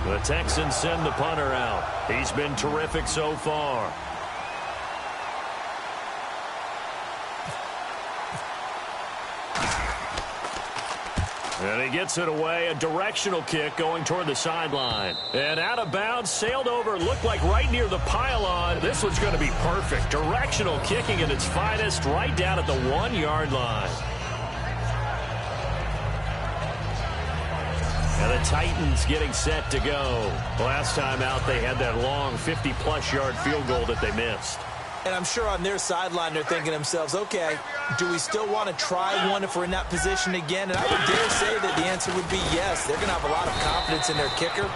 The Texans send the punter out. He's been terrific so far. And he gets it away, a directional kick going toward the sideline. And out of bounds, sailed over, looked like right near the pylon. This one's going to be perfect. Directional kicking at its finest, right down at the 1-yard line. And the Titans getting set to go. Last time out, they had that long 50-plus yard field goal that they missed. And I'm sure on their sideline they're thinking to themselves, okay, do we still want to try one if we're in that position again? And I would dare say that the answer would be yes. They're going to have a lot of confidence in their kicker.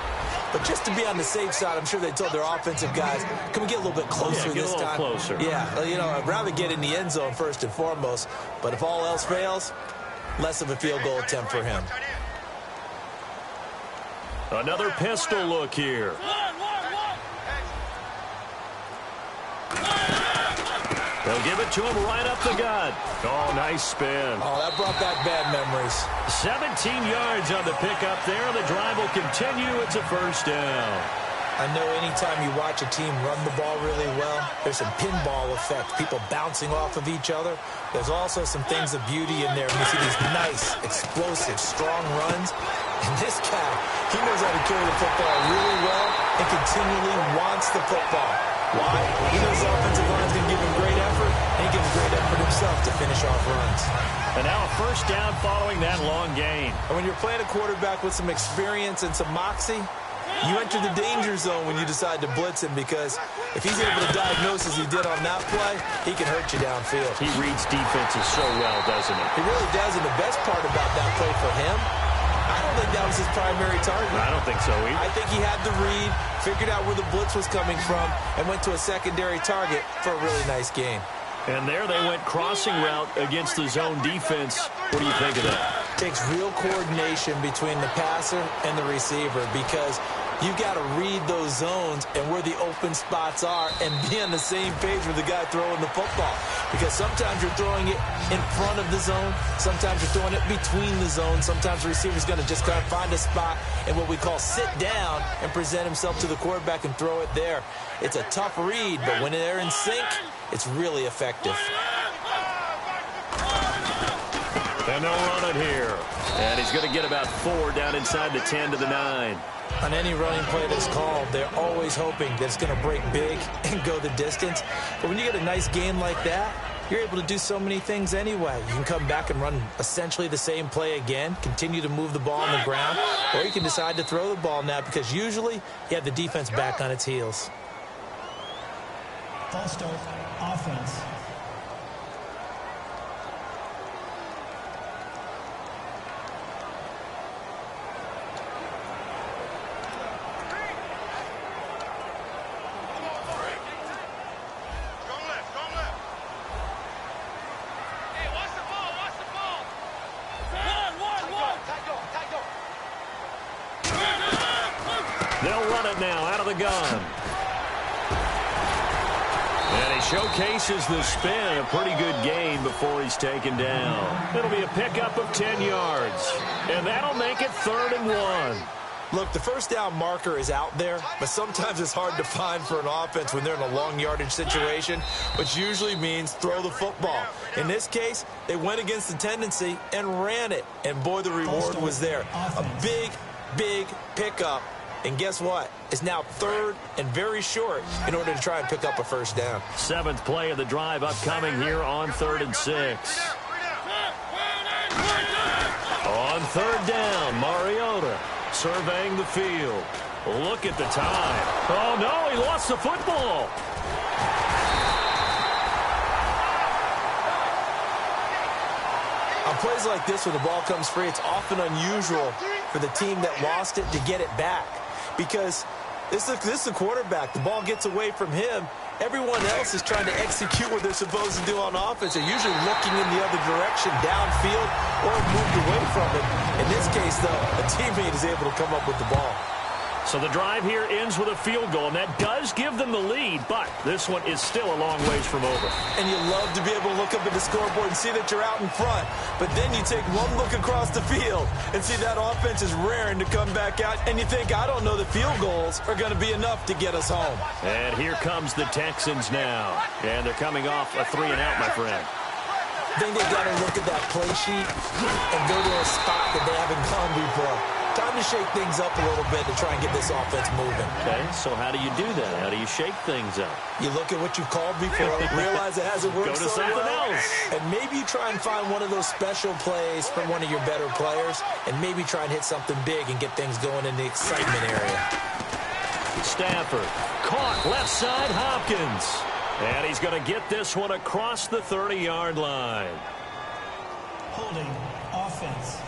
But just to be on the safe side, I'm sure they told their offensive guys, can we get a little bit closer this time? Closer. Yeah, you know, I'd rather get in the end zone first and foremost. But if all else fails, less of a field goal attempt for him. Another pistol look here. They'll give it to him right up the gut. Oh, nice spin. Oh, that brought back bad memories. 17 yards on the pickup there. The drive will continue. It's a 1st down. I know anytime you watch a team run the ball really well, there's some pinball effect, people bouncing off of each other. There's also some things of beauty in there. You see these nice, explosive, strong runs. And this guy, he knows how to carry the football really well and continually wants the football. Why? He knows the offensive line's going to give him great effort, and he gives great effort himself to finish off runs. And now a first down following that long gain. And when you're playing a quarterback with some experience and some moxie, you enter the danger zone when you decide to blitz him, because if he's able to diagnose as he did on that play, he can hurt you downfield. He reads defenses so well, doesn't he? He really does, and the best part about that play for him, I don't think that was his primary target. I don't think so either. I think he had the read, figured out where the blitz was coming from, and went to a secondary target for a really nice gain. And there they went crossing route against the zone defense. What do you think of that? Takes real coordination between the passer and the receiver, because you've got to read those zones and where the open spots are and be on the same page with the guy throwing the football. Because sometimes you're throwing it in front of the zone. Sometimes you're throwing it between the zones. Sometimes the receiver's going to just kind of find a spot and what we call sit down and present himself to the quarterback and throw it there. It's a tough read, but when they're in sync, it's really effective. And they'll run it here. And he's going to get about 4 down inside the 10 to the 9. On any running play that's called, they're always hoping that it's going to break big and go the distance. But when you get a nice gain like that, you're able to do so many things anyway. You can come back and run essentially the same play again, continue to move the ball on the ground, or you can decide to throw the ball now, because usually you have the defense back on its heels. False start, offense. They'll run it now out of the gun. And he showcases the spin, a pretty good gain before he's taken down. It'll be a pickup of 10 yards. And that'll make it 3rd and 1. Look, the first down marker is out there, but sometimes it's hard to find for an offense when they're in a long yardage situation, which usually means throw the football. In this case, they went against the tendency and ran it. And boy, the reward was there. A big, big pickup. And guess what? It's now 3rd and very short in order to try and pick up a first down. 7th play of the drive upcoming here on 3rd and 6. On 3rd down, Mariota surveying the field. Look at the time. Oh, no, he lost the football. On plays like this, when the ball comes free, it's often unusual for the team that lost it to get it back. Because this is a quarterback. The ball gets away from him. Everyone else is trying to execute what they're supposed to do on offense. They're usually looking in the other direction, downfield, or moved away from it. In this case, though, a teammate is able to come up with the ball. So the drive here ends with a field goal, and that does give them the lead, but this one is still a long ways from over. And you love to be able to look up at the scoreboard and see that you're out in front, but then you take one look across the field and see that offense is raring to come back out, and you think, I don't know, the field goals are going to be enough to get us home. And here comes the Texans now, and they're coming off a 3-and-out, my friend. I think they've got to look at that play sheet and go to a spot that they haven't gone before. Time to shake things up a little bit to try and get this offense moving. Okay, so how do you do that? How do you shake things up? You look at what you've called before, realize it hasn't worked Go to so something well, else. and maybe you try and find one of those special plays from one of your better players, and maybe try and hit something big and get things going in the excitement area. Stafford, caught left side, Hopkins. And he's going to get this one across the 30-yard line. Holding, offense.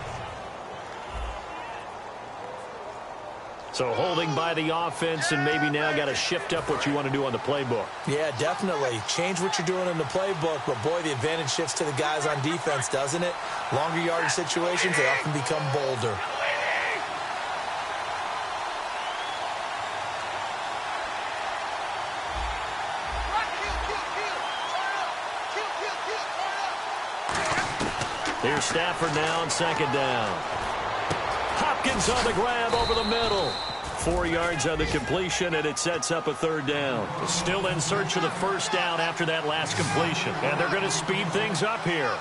So holding by the offense, and maybe now got to shift up what you want to do on the playbook. Yeah, definitely. Change what you're doing in the playbook, but boy, the advantage shifts to the guys on defense, doesn't it? Longer yardage situations, they often become bolder. Here's Stafford now on 2nd down. Hopkins on the grab over the middle. 4 yards on the completion, and it sets up a 3rd down. Still in search of the first down after that last completion. And they're going to speed things up here.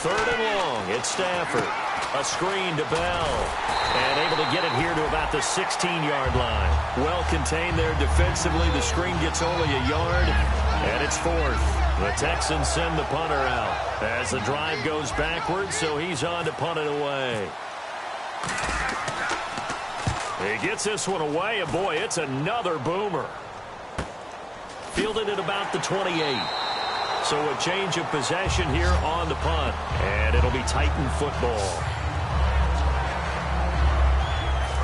3rd and long. It's Stafford. A screen to Bell. And able to get it here to about the 16-yard line. Well contained there defensively. The screen gets only a yard. And it's 4th. The Texans send the punter out as the drive goes backwards, so he's on to punt it away. He gets this one away, and boy, it's another boomer. Fielded at about the 28. So a change of possession here on the punt, and it'll be Titan football.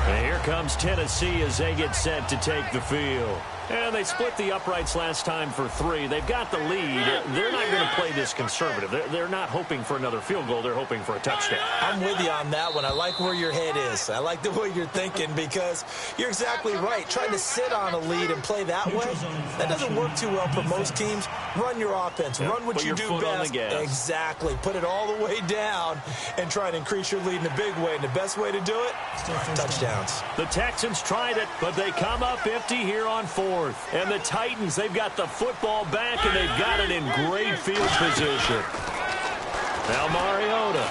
And here comes Tennessee as they get set to take the field. And they split the uprights last time for 3. They've got the lead. They're not going to play this conservative. They're not hoping for another field goal. They're hoping for a touchdown. I'm with you on that one. I like where your head is. I like the way you're thinking because you're exactly right. Trying to sit on a lead and play that way, that doesn't work too well for most teams. Run your offense. Yep. Run what Put you your do foot best. on the gas. Exactly. Put it all the way down and try and increase your lead in a big way. And the best way to do it, touchdowns. The Texans tried it, but they come up empty here on 4th. And the Titans, they've got the football back, and they've got it in great field position. Now Mariota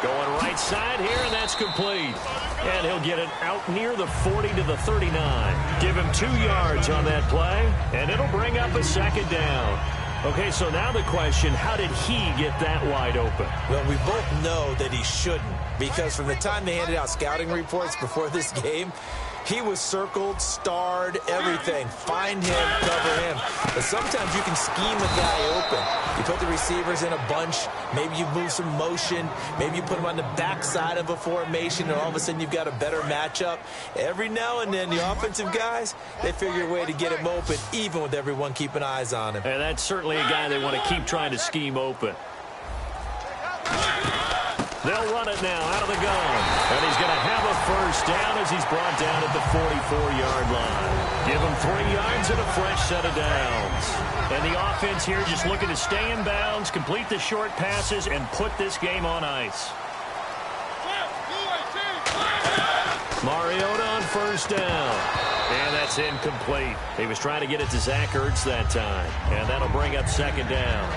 going right side here, and that's complete. And he'll get it out near the 40 to the 39. Give him 2 yards on that play, and it'll bring up a 2nd down. Okay, so now the question, how did he get that wide open? Well, we both know that he shouldn't, because from the time they handed out scouting reports before this game, he was circled, starred, everything. Find him, cover him. But sometimes you can scheme a guy open. You put the receivers in a bunch. Maybe you move some motion. Maybe you put them on the backside of a formation, and all of a sudden you've got a better matchup. Every now and then, the offensive guys, they figure a way to get him open, even with everyone keeping eyes on him. And that's certainly a guy they want to keep trying to scheme open. They'll run it now out of the gun. And he's going to have a 1st down as he's brought down at the 44-yard line. Give him 3 yards and a fresh set of downs. And the offense here just looking to stay in bounds, complete the short passes, and put this game on ice. Mariota on 1st down. And that's incomplete. He was trying to get it to Zach Ertz that time. And that'll bring up 2nd down.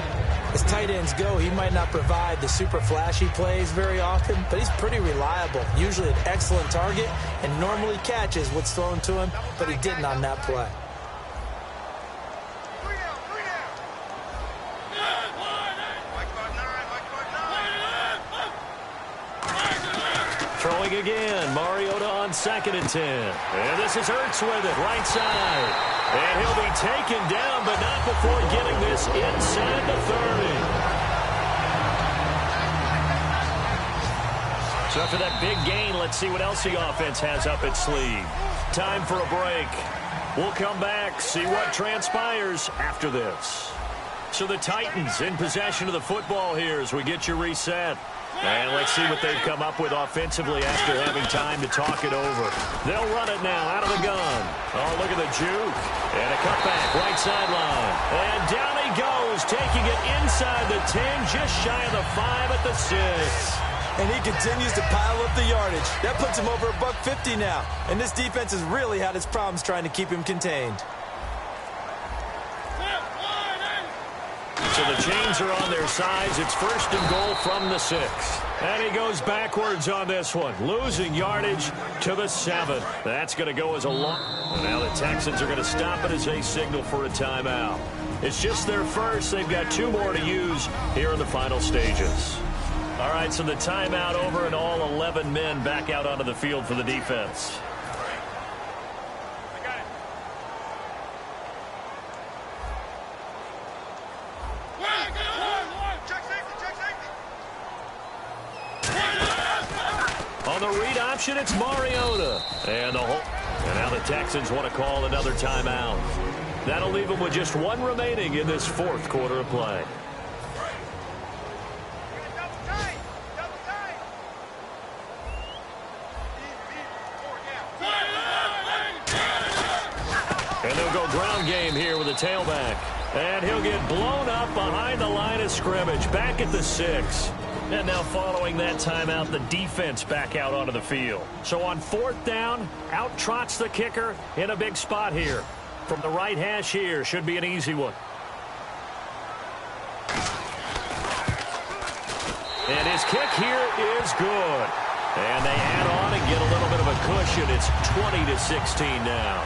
As tight ends go, he might not provide the super flashy plays very often, but he's pretty reliable. Usually an excellent target and normally catches what's thrown to him, but he didn't on that play. Throwing again, Mariota on 2nd and 10. And this is Ertz with it, right side. And he'll be taken down, but not before getting this inside the 30. So after that big gain, let's see what else the offense has up its sleeve. Time for a break. We'll come back, see what transpires after this. So the Titans in possession of the football here as we get you reset. And let's see what they've come up with offensively after having time to talk it over. They'll run it now out of the gun. Oh, look at the juke. And a cutback, right sideline. And down he goes, taking it inside the 10, just shy of the 5 at the 6. And he continues to pile up the yardage. That puts him over $150 now. And this defense has really had its problems trying to keep him contained. So the chains are on their sides. It's 1st and goal from the 6. And he goes backwards on this one, losing yardage to the 7. That's going to go as a long. And now the Texans are going to stop it as they signal for a timeout. It's just their first. They've got 2 more to use here in the final stages. All right, so the timeout over and all 11 men back out onto the field for the defense. On the read option, it's Mariota. And now the Texans want to call another timeout. That'll leave them with just 1 remaining in this 4th quarter of play. And they'll go ground game here with a tailback. And he'll get blown up behind the line of scrimmage, back at the 6. And now following that timeout, the defense back out onto the field. So on 4th down, out trots the kicker in a big spot here. From the right hash here, should be an easy one. And his kick here is good. And they add on and get a little bit of a cushion. It's 20-16 now.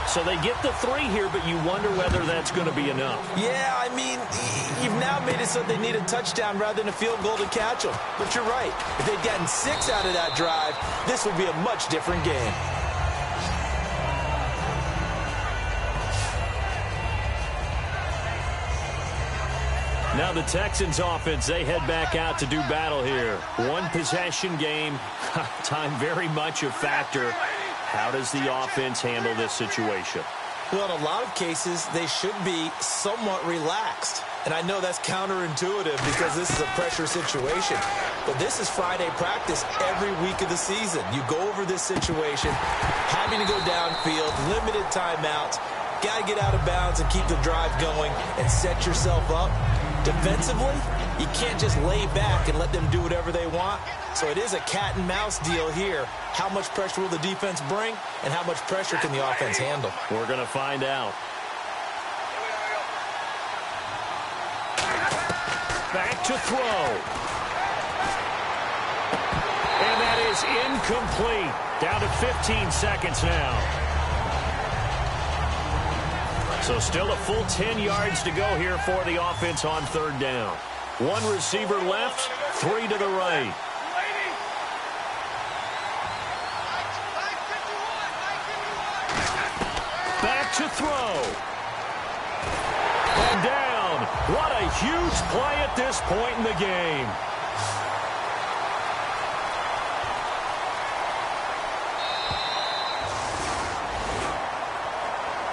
So they get the 3 here, but you wonder whether that's going to be enough. Yeah, I mean, you've now made it so they need a touchdown rather than a field goal to catch them. But you're right. If they'd gotten 6 out of that drive, this would be a much different game. Now the Texans offense, they head back out to do battle here. One possession game, time very much a factor. How does the offense handle this situation? Well, in a lot of cases, they should be somewhat relaxed. And I know that's counterintuitive because this is a pressure situation. But this is Friday practice every week of the season. You go over this situation, having to go downfield, limited timeouts, got to get out of bounds and keep the drive going and set yourself up. Defensively, you can't just lay back and let them do whatever they want. So it is a cat and mouse deal here. How much pressure will the defense bring, and how much pressure can the offense handle? We're going to find out. Back to throw. And that is incomplete. Down to 15 seconds now. So still a full 10 yards to go here for the offense on 3rd down. 1 receiver left, 3 to the right. Back to throw. And down. What a huge play at this point in the game.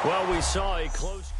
Well, we saw a close...